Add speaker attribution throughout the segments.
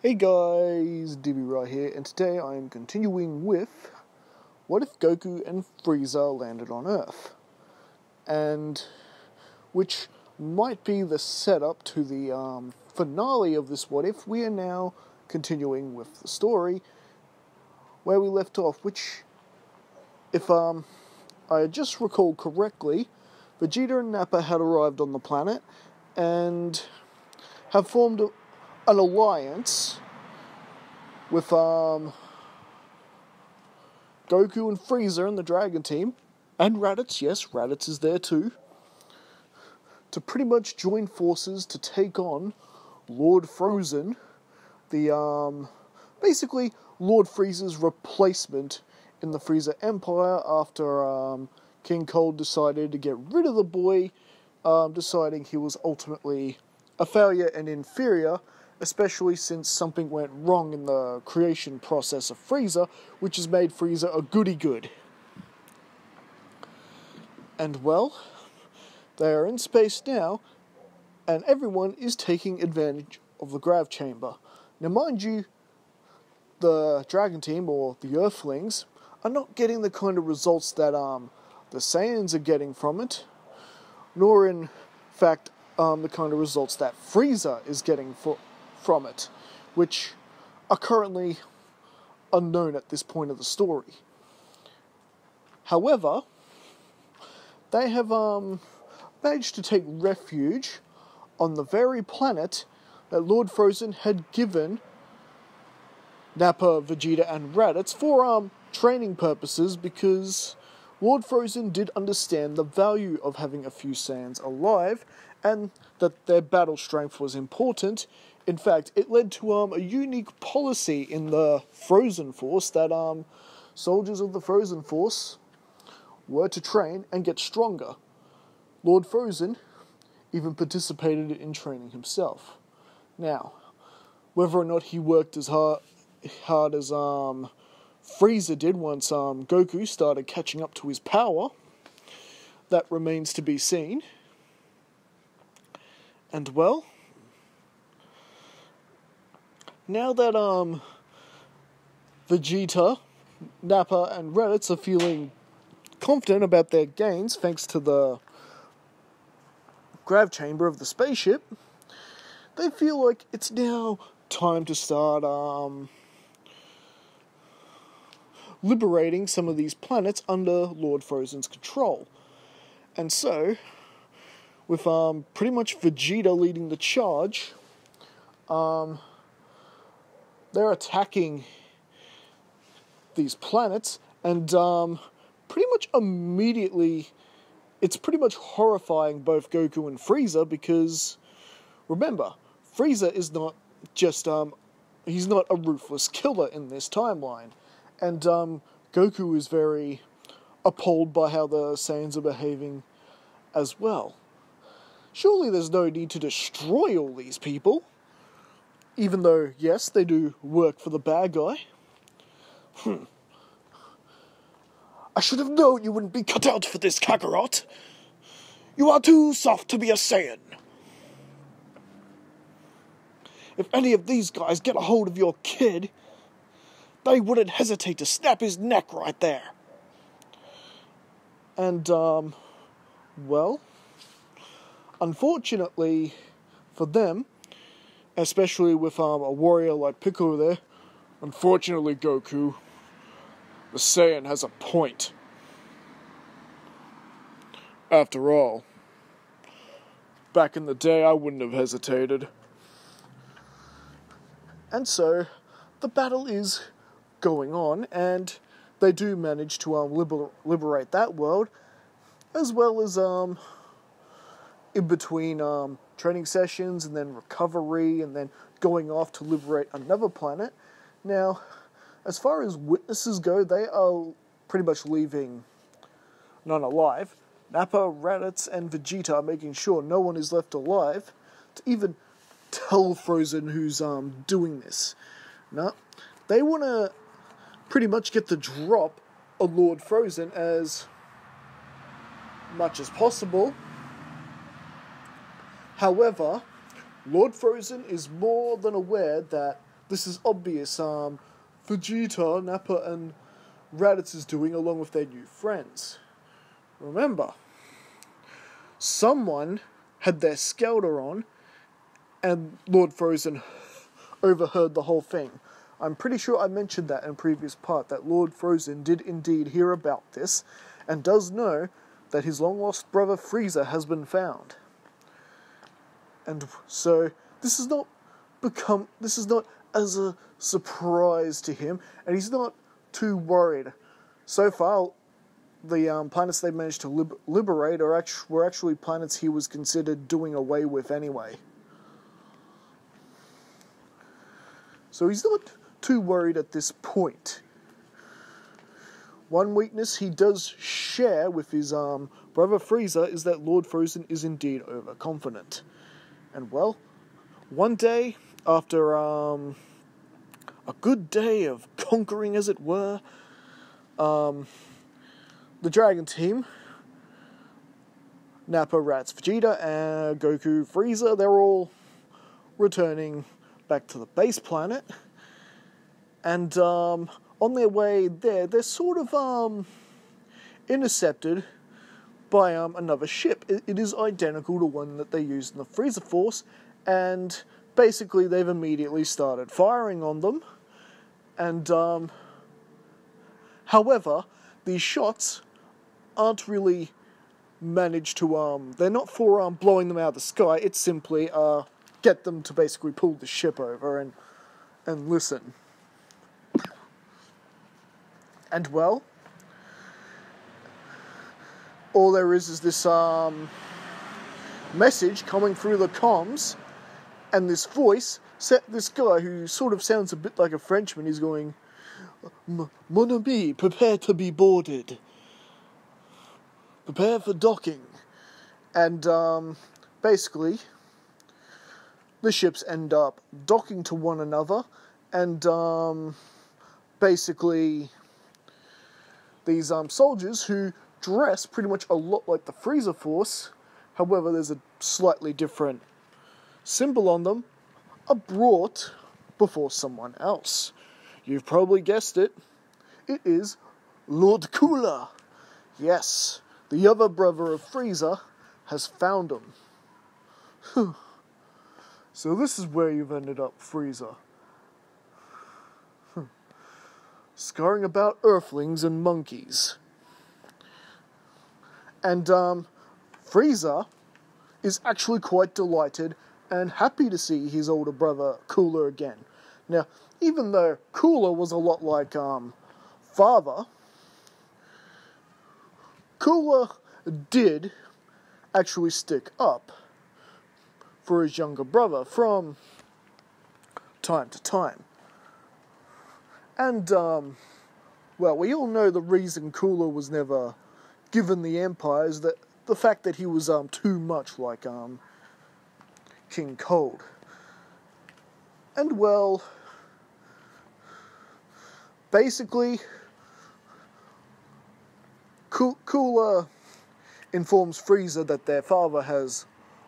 Speaker 1: Hey guys, DB right here, and today I am continuing with what if Goku and Frieza landed on Earth? And which might be the setup to the finale of this what if. We are now continuing with the story where we left off, which, if I just recall correctly, Vegeta and Nappa had arrived on the planet and have formed an alliance with Goku and Frieza and the Dragon Team, and Raditz, yes, Raditz is there too, to pretty much join forces to take on Lord Frozen, the basically Lord Frieza's replacement in the Frieza Empire after King Cold decided to get rid of the boy, deciding he was ultimately a failure and inferior, especially since something went wrong in the creation process of Frieza, which has made Frieza a goody-good. And well, they are in space now, and everyone is taking advantage of the grav chamber. Now mind you, the Dragon Team, or the Earthlings, are not getting the kind of results that the Saiyans are getting from it, nor in fact the kind of results that Frieza is getting from it, which are currently unknown at this point of the story. However, they have managed to take refuge on the very planet that Lord Frozen had given Nappa, Vegeta, and Raditz for training purposes, because Lord Frozen did understand the value of having a few Saiyans alive, and that their battle strength was important. In fact, it led to a unique policy in the Frozen Force that soldiers of the Frozen Force were to train and get stronger. Lord Frozen even participated in training himself. Now, whether or not he worked as hard as Frieza did once Goku started catching up to his power, that remains to be seen. And well, now that Vegeta, Nappa, and Raditz are feeling confident about their gains thanks to the grav chamber of the spaceship, they feel like it's now time to start liberating some of these planets under Lord Frozen's control. And so, with pretty much Vegeta leading the charge, they're attacking these planets, and pretty much immediately, it's pretty much horrifying both Goku and Frieza, because, remember, Frieza is not just, he's not a ruthless killer in this timeline, and Goku is very appalled by how the Saiyans are behaving as well. Surely there's no need to destroy all these people, even though, yes, they do work for the bad guy. I should have known you wouldn't be cut out for this, Kakarot. You are too soft to be a Saiyan. If any of these guys get a hold of your kid, they wouldn't hesitate to snap his neck right there. And, well, unfortunately for them, especially with a warrior like Piccolo there, unfortunately, Goku, the Saiyan has a point. After all, back in the day, I wouldn't have hesitated. And so, the battle is going on, and they do manage to liberate that world, as well as in between training sessions and then recovery and then going off to liberate another planet. Now, as far as witnesses go, they are pretty much leaving none alive. Nappa, Raditz, and Vegeta are making sure no one is left alive to even tell Frozen who's doing this. No, they want to pretty much get the drop of Lord Frozen as much as possible. However, Lord Frozen is more than aware that this is obvious. Vegeta, Nappa, and Raditz is doing along with their new friends. Remember, someone had their scouter on, and Lord Frozen overheard the whole thing. I'm pretty sure I mentioned that in a previous part, that Lord Frozen did indeed hear about this, and does know that his long-lost brother Frieza has been found. And so, this is not as a surprise to him, and he's not too worried. So far, the planets they managed to liberate were actually planets he was considered doing away with anyway. So he's not too worried at this point. One weakness he does share with his brother Frieza is that Lord Frozen is indeed overconfident. And well, one day, after a good day of conquering, as it were, the Dragon Team, Nappa, Raditz, Vegeta, and Goku, Frieza, they're all returning back to the base planet. And on their way there, they're sort of intercepted by another ship. It is identical to one that they used in the Frieza Force, and basically they've immediately started firing on them. And however, these shots aren't really managed to they're not for blowing them out of the sky. It's simply get them to basically pull the ship over and listen. And well, all there is this message coming through the comms, and this voice, this guy who sort of sounds a bit like a Frenchman, is going, "Mon ami, prepare to be boarded. Prepare for docking." And basically, the ships end up docking to one another, and basically these soldiers who dress pretty much a lot like the Frieza Force, however there's a slightly different symbol on them, are brought before someone else. You've probably guessed it. It is Lord Cooler. Yes, the other brother of Frieza has found him. So this is where you've ended up, Frieza. Scurrying about earthlings and monkeys. And Frieza is actually quite delighted and happy to see his older brother Cooler again. Now, even though Cooler was a lot like Father, Cooler did actually stick up for his younger brother from time to time. And, well, we all know the reason Cooler was never given the Empire is that the fact that he was too much like King Cold. And, well, basically, Cooler informs Frieza that their father has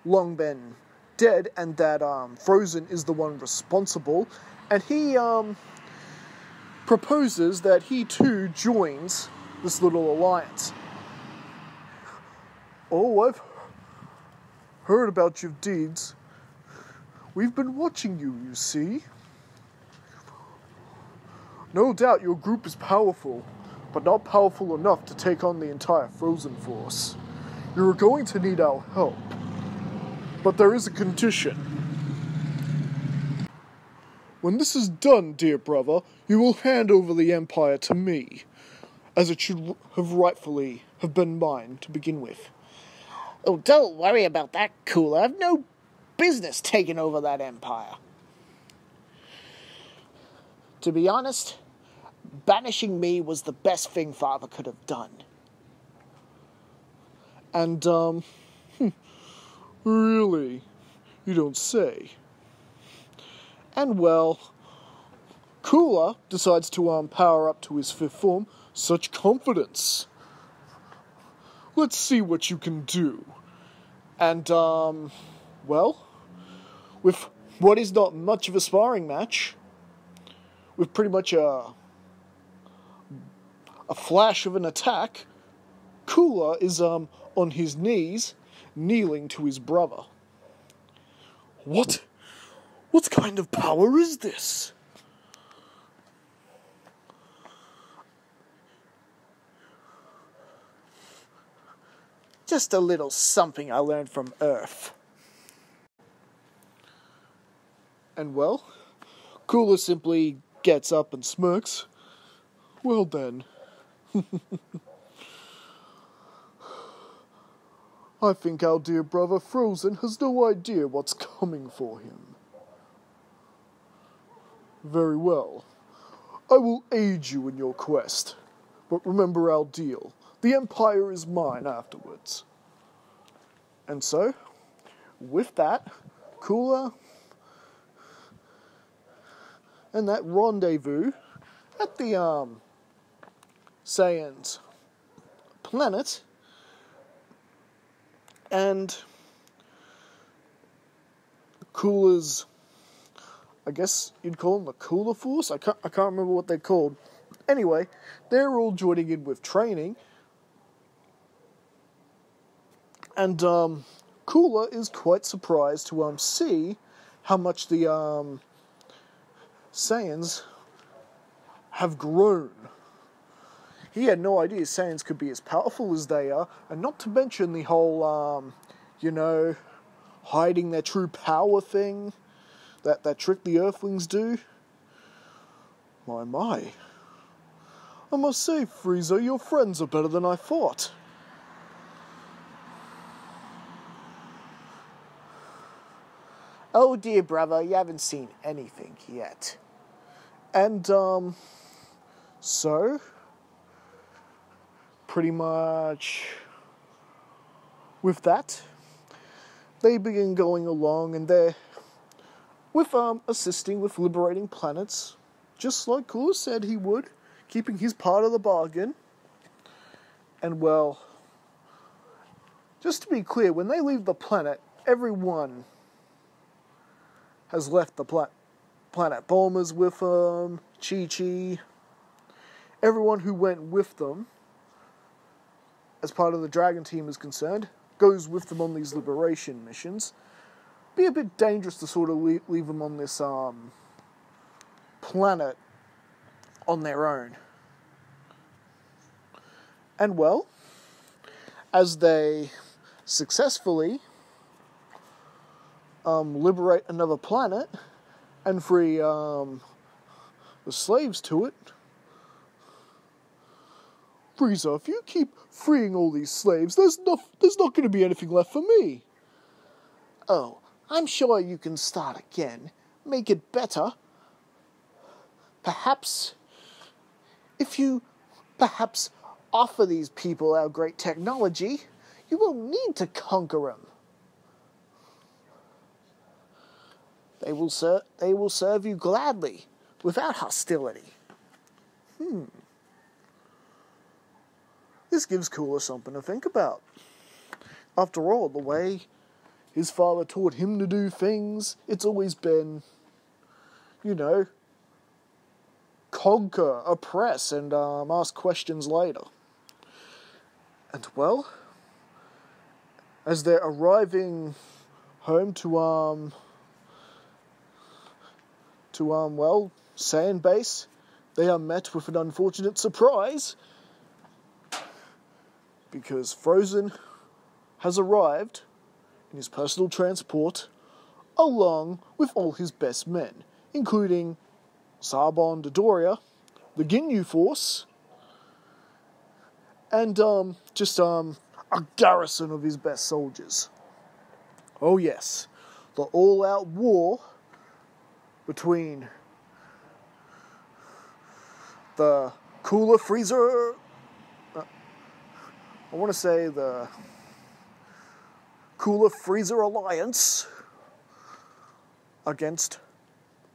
Speaker 1: long been dead, and that Frozen is the one responsible, and he proposes that he too joins this little alliance. "Oh, I've heard about your deeds. We've been watching you, you see. No doubt your group is powerful, but not powerful enough to take on the entire Frozen Force. You're going to need our help. But there is a condition. When this is done, dear brother, you will hand over the Empire to me, as it should have rightfully have been mine to begin with."
Speaker 2: "Oh, don't worry about that, Cooler. I've no business taking over that Empire. To be honest, banishing me was the best thing Father could have done."
Speaker 1: And, really? You don't say. And, well, Cooler decides to power up to his 5th form. Such confidence. Let's see what you can do. And, well, with what is not much of a sparring match, with pretty much a flash of an attack, Cooler is on his knees, kneeling to his brother. What kind of power is this?
Speaker 2: Just a little something I learned from Earth.
Speaker 1: And well, Cooler simply gets up and smirks. Well then. I think our dear brother Frozen has no idea what's coming for him. Very well. I will aid you in your quest. But remember our deal. The Empire is mine afterwards. And so, with that, Cooler and that rendezvous at the Saiyans planet, and Cooler's, I guess you'd call them the Cooler Force? I can't remember what they're called. Anyway, they're all joining in with training, and Cooler is quite surprised to see how much the Saiyans have grown. He had no idea Saiyans could be as powerful as they are, and not to mention the whole, hiding their true power thing, that trick the Earthlings do. My. I must say, Frieza, your friends are better than I thought.
Speaker 2: Oh dear brother, you haven't seen anything yet.
Speaker 1: And, so, pretty much with that, they begin going along, and they're assisting with liberating planets, just like Cooler said he would, keeping his part of the bargain. And well, just to be clear, when they leave the planet, everyone has left the planet. Bulma's with them, Chi-Chi, everyone who went with them, as part of the Dragon team is concerned, goes with them on these liberation missions. Be a bit dangerous to sort of leave them on this planet on their own. And well, as they successfully liberate another planet and free the slaves to it, Frieza, if you keep freeing all these slaves, there's not going to be anything left for me.
Speaker 2: Oh, I'm sure you can start again. Make it better. Perhaps, if you offer these people our great technology, you won't need to conquer them. They will serve you gladly, without hostility.
Speaker 1: This gives Cooler something to think about. After all, the way his father taught him to do things, it's always been, conquer, oppress, and ask questions later. And well, as they're arriving home to Saiyan base, they are met with an unfortunate surprise, because Frozen has arrived in his personal transport, along with all his best men, including Sarbon Dodoria, the Ginyu Force, and a garrison of his best soldiers. Oh yes, the all-out war between the Cooler Frieza, I want to say the Cooler Frieza Alliance against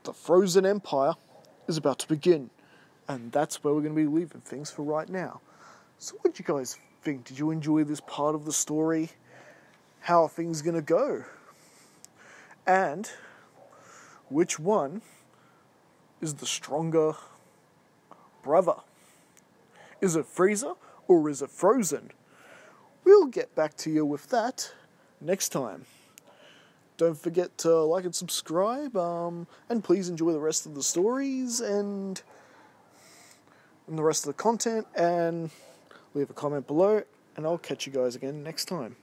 Speaker 1: the Frozen Empire is about to begin. And that's where we're going to be leaving things for right now. So what did you guys think? Did you enjoy this part of the story? How are things going to go? And which one is the stronger brother? Is it Frieza or is it Frozen? We'll get back to you with that next time. Don't forget to like and subscribe, and please enjoy the rest of the stories and the rest of the content, and leave a comment below, and I'll catch you guys again next time.